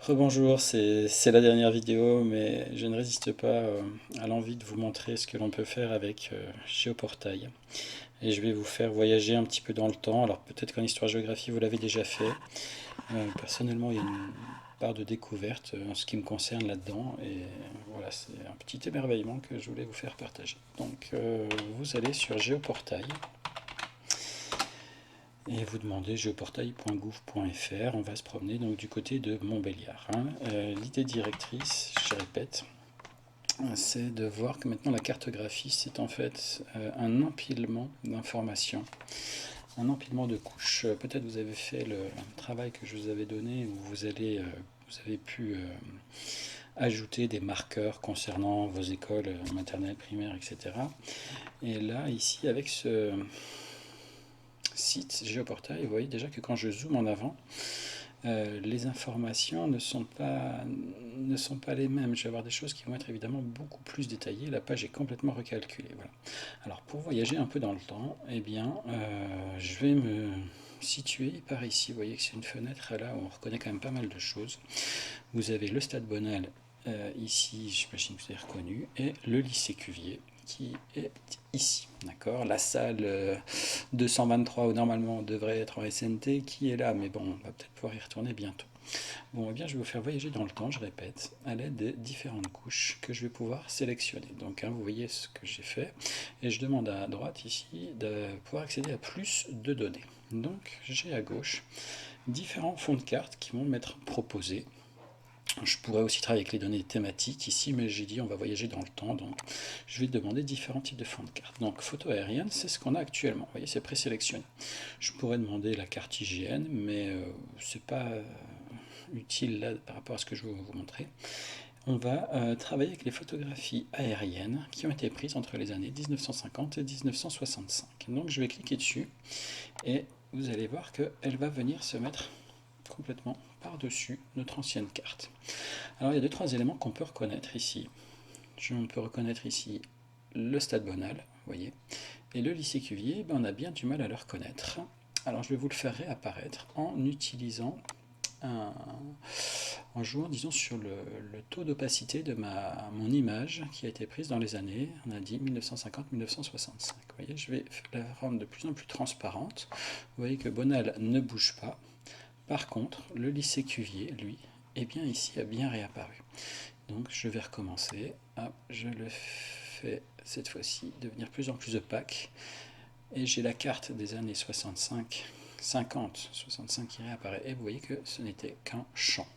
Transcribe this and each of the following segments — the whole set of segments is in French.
Rebonjour, c'est la dernière vidéo, mais je ne résiste pas à l'envie de vous montrer ce que l'on peut faire avec Géoportail. Et je vais vous faire voyager un petit peu dans le temps. Alors peut-être qu'en histoire-géographie vous l'avez déjà fait. Personnellement, il y a une part de découverte en ce qui me concerne là-dedans. Et voilà, c'est un petit émerveillement que je voulais vous faire partager. Donc vous allez sur Géoportail et vous demandez geoportail.gouv.fr. On va se promener donc du côté de Montbéliard, hein. L'idée directrice, je répète, c'est de voir que maintenant la cartographie, c'est en fait un empilement d'informations, un empilement de couches. Peut-être vous avez fait le travail que je vous avais donné où vous avez pu ajouter des marqueurs concernant vos écoles maternelles, primaires, etc. Et là, ici, avec ce site Géoportail, vous voyez déjà que quand je zoome en avant, les informations ne sont pas les mêmes. Je vais avoir des choses qui vont être évidemment beaucoup plus détaillées. La page est complètement recalculée. Voilà. Alors pour voyager un peu dans le temps, eh bien, je vais me situer par ici. Vous voyez que c'est une fenêtre là où on reconnaît quand même pas mal de choses. Vous avez le Stade Bonal ici, j'imagine que vous avez reconnu, et le lycée Cuvier qui est ici, d'accord. La salle 223 où normalement on devrait être en SNT qui est là, mais bon, on va peut-être pouvoir y retourner bientôt. Bon, eh bien, je vais vous faire voyager dans le temps, je répète, à l'aide des différentes couches que je vais pouvoir sélectionner. Donc, hein, vous voyez ce que j'ai fait, et je demande à droite ici de pouvoir accéder à plus de données. Donc, j'ai à gauche différents fonds de cartes qui vont m'être proposés. Je pourrais aussi travailler avec les données thématiques ici, mais j'ai dit on va voyager dans le temps, donc je vais demander différents types de fonds de cartes. Donc photo aérienne, c'est ce qu'on a actuellement. Vous voyez, c'est présélectionné. Je pourrais demander la carte IGN, mais c'est pas utile là par rapport à ce que je vais vous montrer. On va travailler avec les photographies aériennes qui ont été prises entre les années 1950 et 1965. Donc je vais cliquer dessus et vous allez voir qu'elle va venir se mettre complètement par-dessus notre ancienne carte. Alors il y a deux, trois éléments qu'on peut reconnaître ici. On peut reconnaître ici le Stade Bonal, vous voyez, et le lycée Cuvier, ben, on a bien du mal à le reconnaître. Alors je vais vous le faire réapparaître en utilisant en jouant disons sur le taux d'opacité de mon image qui a été prise dans les années, on a dit 1950-1965. Vous voyez, je vais la rendre de plus en plus transparente. Vous voyez que Bonal ne bouge pas. Par contre, le lycée Cuvier, lui, est bien ici, a bien réapparu. Donc je vais recommencer. Hop, je le fais cette fois-ci devenir plus en plus opaque. Et j'ai la carte des années 65, 50, 65 qui réapparaît. Et vous voyez que ce n'était qu'un champ.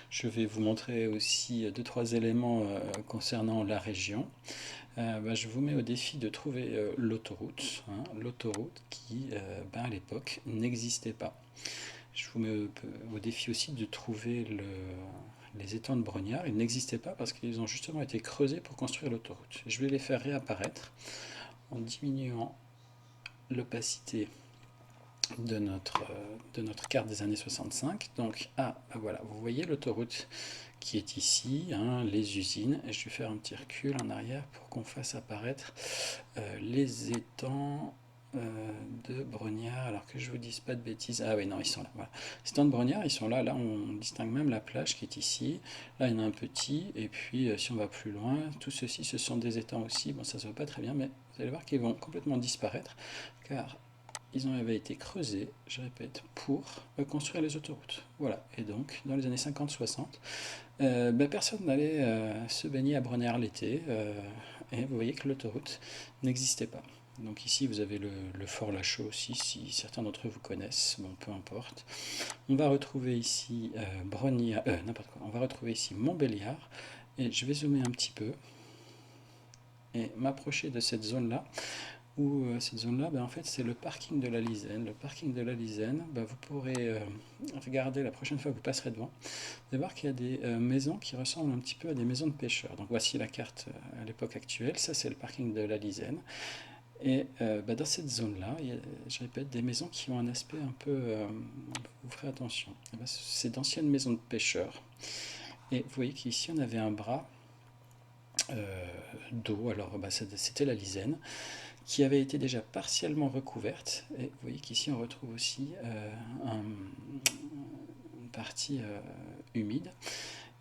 Je vais vous montrer aussi deux, trois éléments concernant la région. Je vous mets au défi de trouver l'autoroute, hein, l'autoroute qui, à l'époque, n'existait pas. Je vous mets au défi aussi de trouver les étangs de Brognard. Ils n'existaient pas parce qu'ils ont justement été creusés pour construire l'autoroute. Je vais les faire réapparaître en diminuant l'opacité de notre carte des années 65. Donc, voilà, vous voyez l'autoroute qui est ici, hein, les usines. Et je vais faire un petit recul en arrière pour qu'on fasse apparaître les étangs de Brognard, alors que je vous dise pas de bêtises. Ah oui, non, ils sont là. Voilà. Les étangs de Brognard, ils sont là. Là, on distingue même la plage qui est ici. Là, il y en a un petit. Et puis, si on va plus loin, tout ceci, ce sont des étangs aussi. Bon, ça se voit pas très bien, mais vous allez voir qu'ils vont complètement disparaître, car ils avaient été creusés, je répète, pour construire les autoroutes. Voilà. Et donc, dans les années 50-60, personne n'allait se baigner à Brognard l'été. Et vous voyez que l'autoroute n'existait pas. Donc ici, vous avez le Fort Lachaux aussi, si certains d'entre vous connaissent, bon, peu importe. On va retrouver ici n'importe quoi, on va retrouver ici Montbéliard, et je vais zoomer un petit peu, et m'approcher de cette zone-là, où cette zone-là, en fait, c'est le parking de la Lisaine. Le parking de la Lisaine, vous pourrez regarder la prochaine fois que vous passerez devant, vous allez voir qu'il y a des maisons qui ressemblent un petit peu à des maisons de pêcheurs. Donc voici la carte à l'époque actuelle, ça c'est le parking de la Lisaine. Et dans cette zone-là, il y a, je répète, des maisons qui ont un aspect un peu... vous ferez attention. C'est d'anciennes maisons de pêcheurs. Et vous voyez qu'ici, on avait un bras d'eau. Alors, c'était la Lisaine, qui avait été déjà partiellement recouverte. Et vous voyez qu'ici, on retrouve aussi une partie humide.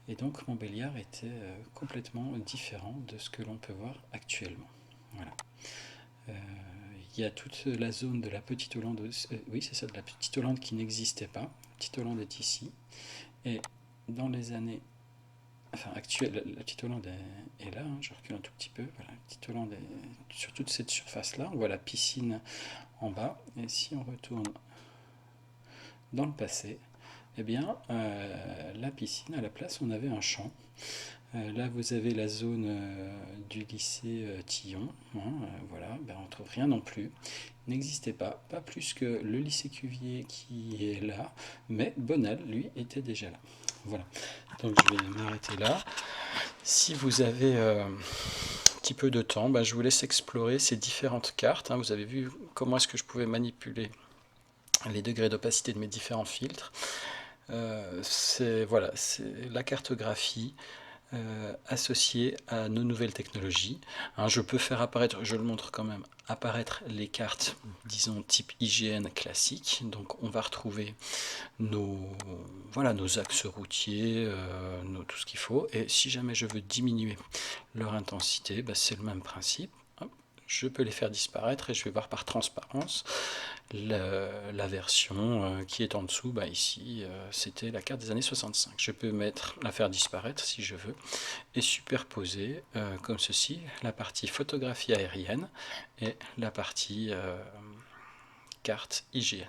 Et donc Montbéliard était complètement différent de ce que l'on peut voir actuellement. Voilà. Il y a toute la zone de la Petite Hollande, oui c'est ça, de la Petite Hollande qui n'existait pas. Petite Hollande est ici. Et dans les années actuelles, la Petite Hollande est là, hein, je recule un tout petit peu. Voilà, la Petite Hollande est sur toute cette surface-là. On voit la piscine en bas. Et si on retourne dans le passé, eh bien, la piscine, à la place, on avait un champ. Là, vous avez la zone du lycée Tillon. Hein, voilà, ben, on ne trouve rien non plus. N'existait pas, pas plus que le lycée Cuvier qui est là, mais Bonal, lui, était déjà là. Voilà, donc je vais m'arrêter là. Si vous avez un petit peu de temps, ben, je vous laisse explorer ces différentes cartes. Hein. Vous avez vu comment est-ce que je pouvais manipuler les degrés d'opacité de mes différents filtres. C'est la cartographie associée à nos nouvelles technologies. Hein, je peux faire apparaître, je le montre quand même, apparaître les cartes, disons type IGN classique. Donc on va retrouver nos axes routiers, tout ce qu'il faut. Et si jamais je veux diminuer leur intensité, bah, c'est le même principe. Je peux les faire disparaître et je vais voir par transparence la version qui est en dessous. Bah ici, c'était la carte des années 65. Je peux la faire disparaître si je veux et superposer comme ceci la partie photographie aérienne et la partie carte IGN.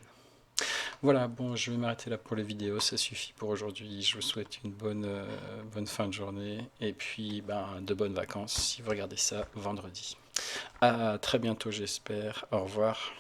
Voilà, bon, je vais m'arrêter là pour les vidéos, ça suffit pour aujourd'hui. Je vous souhaite une bonne fin de journée et puis de bonnes vacances si vous regardez ça vendredi. À très bientôt, j'espère. Au revoir.